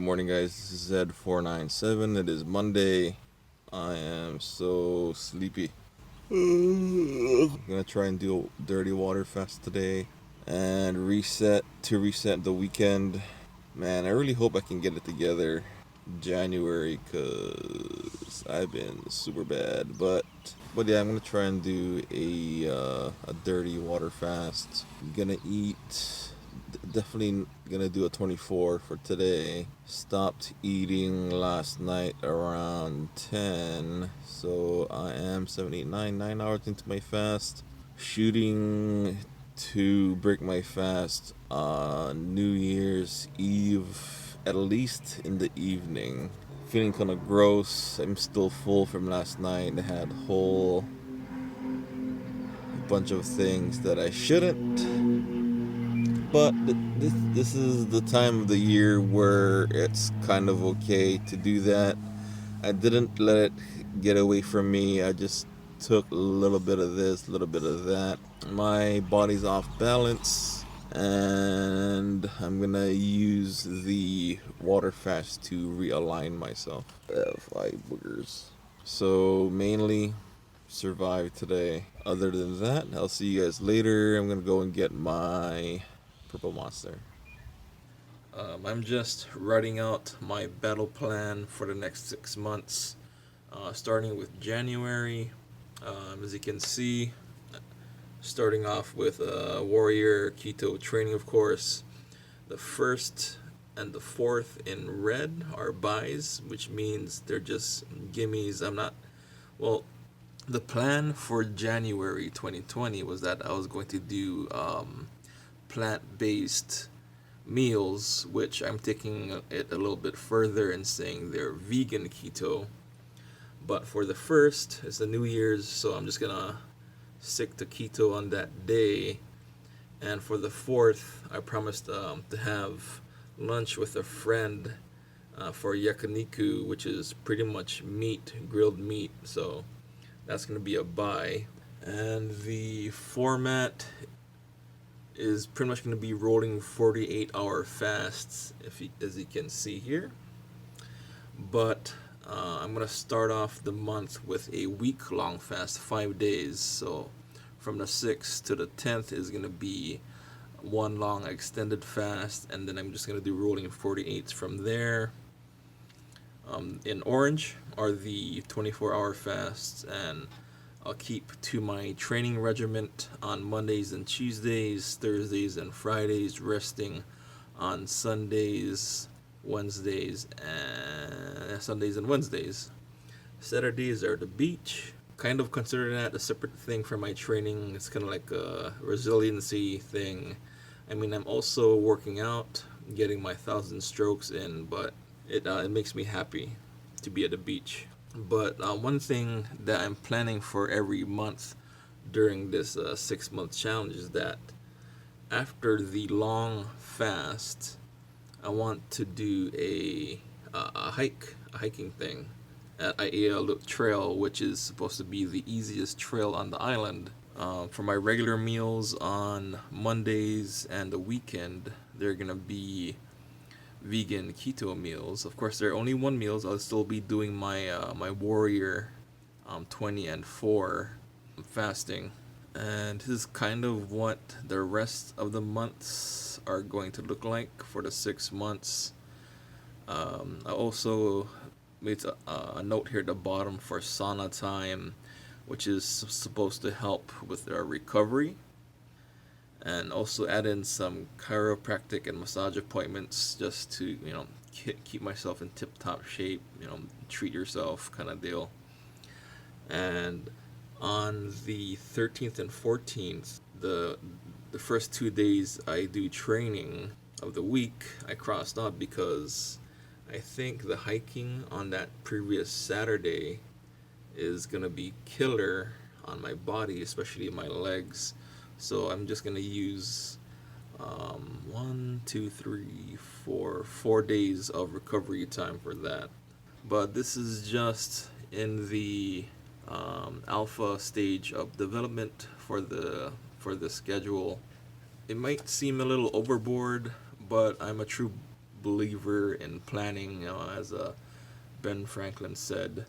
morning, guys. This is Z497. It is Monday. I am so sleepy. I'm gonna try and do a dirty water fast today and reset the weekend. Man, I really hope I can get it together January because I've been super bad. But yeah, I'm gonna try and do a dirty water fast. I'm gonna eat. Definitely gonna do a 24 for today. Stopped eating last night around 10, so I am 7, 8, 9 hours into my fast. Shooting to break my fast on New Year's Eve, at least in the evening. Feeling kind of gross. I'm still full from last night. I had a whole bunch of things that I shouldn't. But this is the time of the year where it's kind of okay to do that. I didn't let it get away from me. I just took a little bit of this, a little bit of that. My body's off balance, and I'm gonna use the water fast to realign myself. Five boogers. So mainly survive today. Other than that, I'll see you guys later. I'm gonna go and get my purple monster. I'm just writing out my battle plan for the next 6 months, starting with January. As you can see, starting off with warrior keto training, of course. The first and the fourth in red are buys, which means they're just gimmies. Well, the plan for January 2020 was that I was going to do plant-based meals, which I'm taking it a little bit further and saying they're vegan keto. But for the first, it's the New Year's, so I'm just gonna stick to keto on that day. And for the fourth, I promised to have lunch with a friend for yakiniku, which is pretty much meat, grilled meat. So that's gonna be a buy. And the format is pretty much going to be rolling 48-hour fasts, as you can see here. But I'm going to start off the month with a week-long fast, 5 days. So from the 6th to the 10th is going to be one long extended fast, and then I'm just going to do rolling 48s from there. In orange are the 24-hour fasts, and I'll keep to my training regiment on Mondays and Tuesdays, Thursdays and Fridays, resting on Sundays, Wednesdays, and Sundays and Wednesdays. Saturdays are the beach. Kind of consider that a separate thing from my training. It's kind of like a resiliency thing. I mean, I'm also working out, getting my 1,000 strokes in, but it makes me happy to be at the beach. But one thing that I'm planning for every month during this 6-month challenge is that after the long fast, I want to do a hiking thing at Aiea Trail, which is supposed to be the easiest trail on the island. For my regular meals on Mondays and the weekend, they're gonna be vegan keto meals. Of course, there are only one meals. I'll still be doing my my warrior 20 and 4 fasting, and this is kind of what the rest of the months are going to look like for the 6 months. I also made a note here at the bottom for sauna time, which is supposed to help with our recovery, and also add in some chiropractic and massage appointments just to, keep myself in tip-top shape, treat yourself kind of deal. And on the 13th and 14th, the first 2 days I do training of the week, I crossed off because I think the hiking on that previous Saturday is gonna be killer on my body, especially my legs. So I'm just gonna use 4 days of recovery time for that. But this is just in the alpha stage of development for the schedule. It might seem a little overboard, but I'm a true believer in planning. As Ben Franklin said,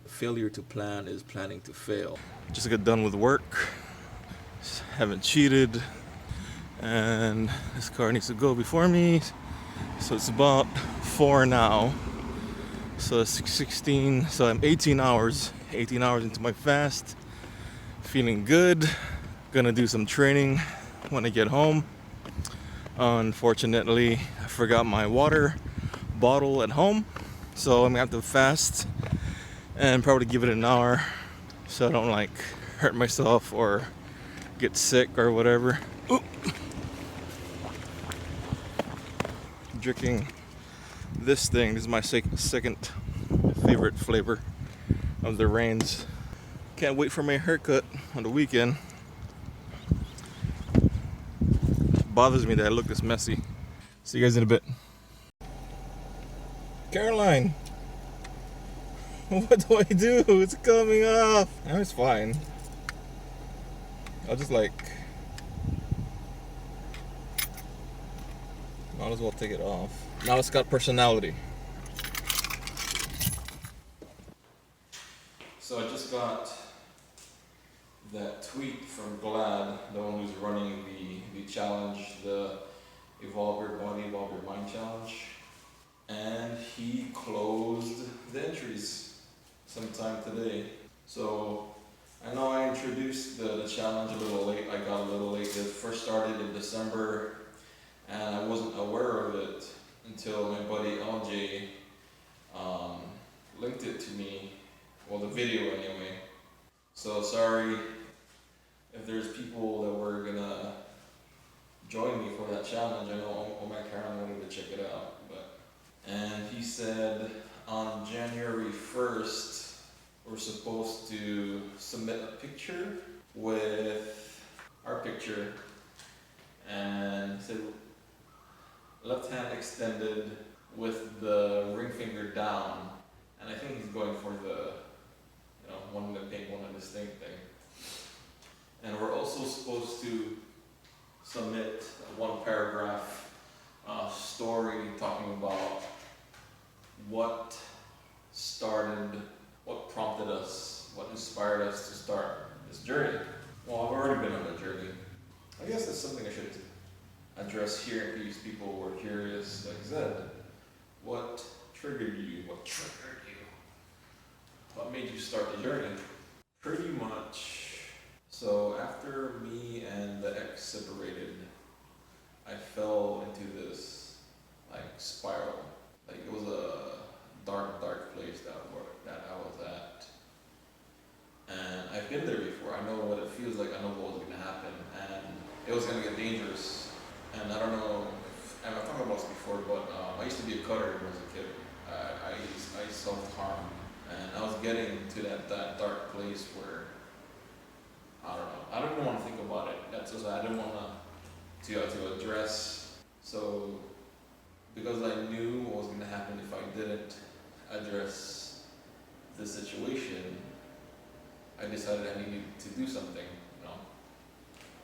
failure to plan is planning to fail. Just got done with work. Haven't cheated. And this car needs to go before me. So it's about 4 now. So it's 16. So I'm 18 hours into my fast. Feeling good. Gonna do some training when I get home. Unfortunately, I forgot my water bottle at home. So I'm gonna have to fast and probably give it an hour so I don't like hurt myself or get sick or whatever. Ooh. Drinking this thing. This is my second favorite flavor of the rains. Can't wait for my haircut on the weekend. It bothers me that I look this messy. See you guys in a bit. Caroline, what do I do? It's coming off. No, it's fine. I'll just might as well take it off. Now it's got personality. So I just got that tweet from Glad, the one who's running the challenge, the Evolve Your Body, Evolve Your Mind challenge. And he closed the entries sometime today. So I know I introduced the challenge a little late. I got a little late. It first started in December, and I wasn't aware of it until my buddy LJ linked it to me. Well, the video anyway. So sorry if there's people that were gonna join me for that challenge. I know my Karen wanted to check it out, and he said on January 1st we're supposed to submit a picture with our picture, and he said left hand extended with the ring finger down, and I think he's going for the one to paint, one to distinct thing. And we're also supposed to submit a 1-paragraph story talking about what prompted us, what inspired us to start this journey. Well, I've already been on a journey. I guess that's something I should address here in case people were curious. Like I said, what triggered you? What made you start the journey? Pretty much. So after me and the ex separated, I fell into this spiral. It was a dark place that I was at. And I've been there before. I know what it feels like. I know what was going to happen, and it was going to get dangerous. And I don't know if I've talked about this before, but I used to be a cutter when I was a kid. I self-harm, and I was getting to that dark place where I don't know. I don't even want to think about it. That's just I didn't want to address. So because I knew what was going to happen if I didn't address the situation, I decided I needed to do something.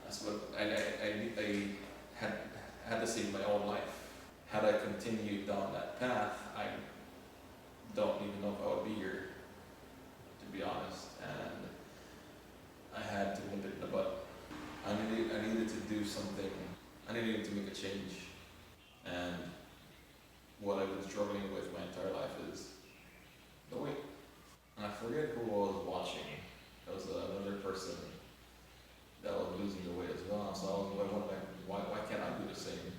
That's what I had to save my own life. Had I continued down that path, I don't even know if I would be here, to be honest. And I had to nip it in the butt. I needed to do something. I needed to make a change. And what I've been struggling with my entire life is the weight. And I forget who I was watching. There was another person that was losing the weight as well. So I wondered, why can't I do the same?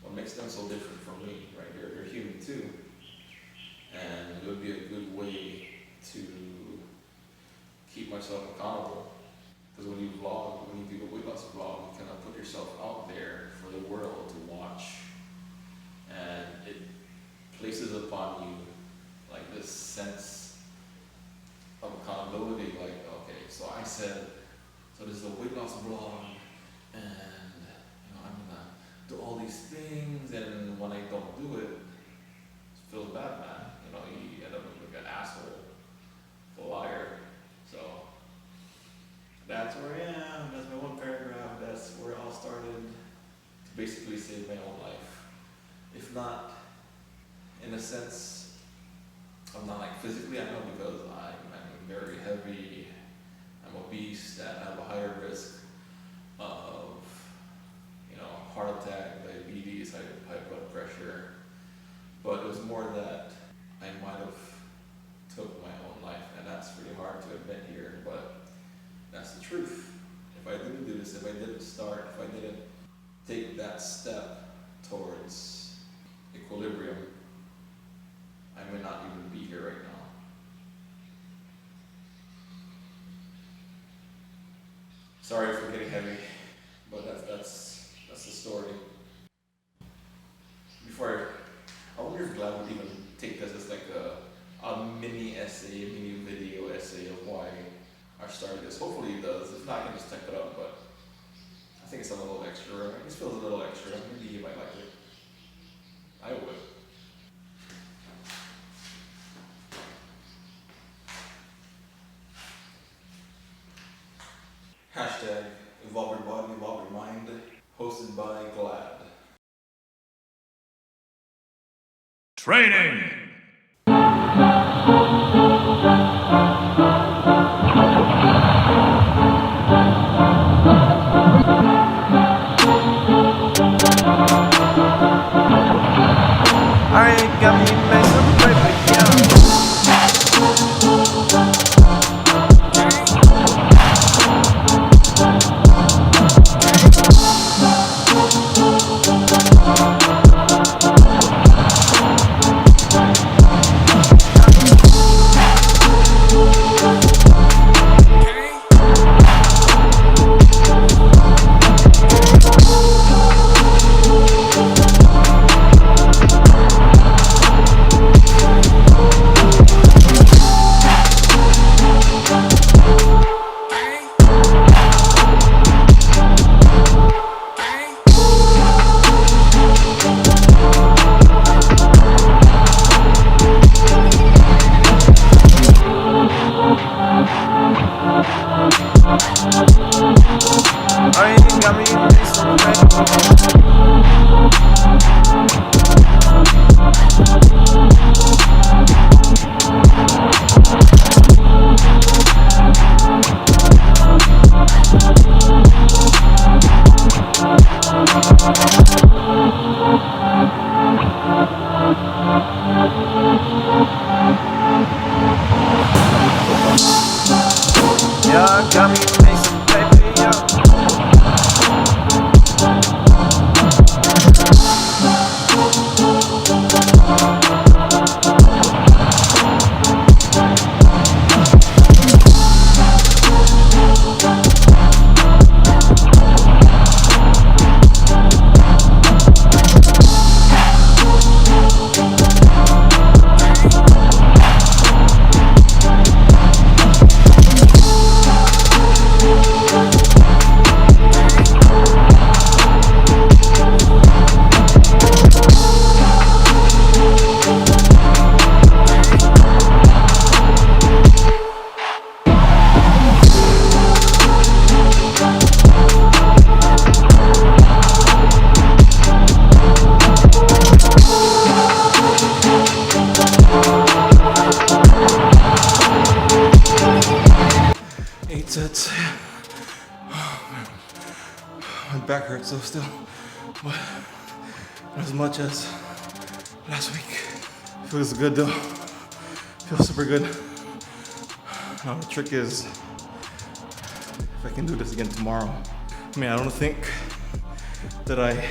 What makes them so different from me, right? They're human too. And it would be a good way to keep myself accountable. Because when you do a weight loss vlog, you kind of put yourself out there for the world to watch. And it places upon you this sense of accountability, okay, so I said, so this is a weight loss vlog, and I'm gonna do all these things, and when I don't do it, it feels bad, man. You end up looking like an asshole, a liar. So that's where I am. That's my 1 paragraph. That's where it all started. To basically saved my own life. If not, in a sense, I'm not like physically, I know, because I'm very heavy, I'm obese, and I have a higher risk of, you know, heart attack, diabetes, high blood pressure. But it was more that I might have took my own life, and that's really hard to admit here, but that's the truth. If I didn't do this, if I didn't start, if I didn't take that step towards equilibrium, I may not even be here right now. Sorry for getting heavy, but that's the story. Before I wonder if Glad would even take this as like a mini essay, a mini video essay of why I started this. Hopefully he does. If not, I can just type it up, but I think it's a little extra. It just feels a little extra. Maybe he might like it. I would. Hashtag Evolve Your Body, Evolve Your Mind, hosted by Glad. Training! Origami makes a perfect young. Origami makes a perfect. Origami makes a perfect young. Eight sets. Oh, man. My back hurts so still, but not as much as last week. Feels good though. Feels super good. Now the trick is if I can do this again tomorrow. I mean, I don't think that I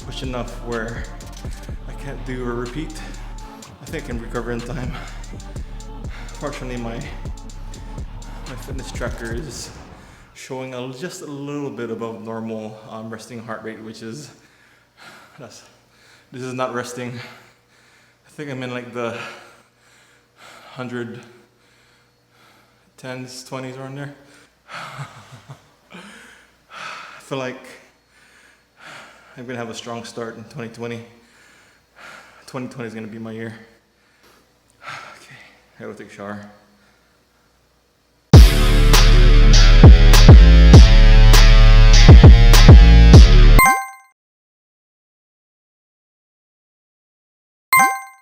push enough where I can't do a repeat. I think I can recover in time. Fortunately, my fitness tracker is showing just a little bit above normal resting heart rate, which is, this is not resting. I think I'm in like the 110s, 20s around there. I feel like I'm gonna have a strong start in 2020. 2020 is gonna be my year. Okay, I gotta take a shower.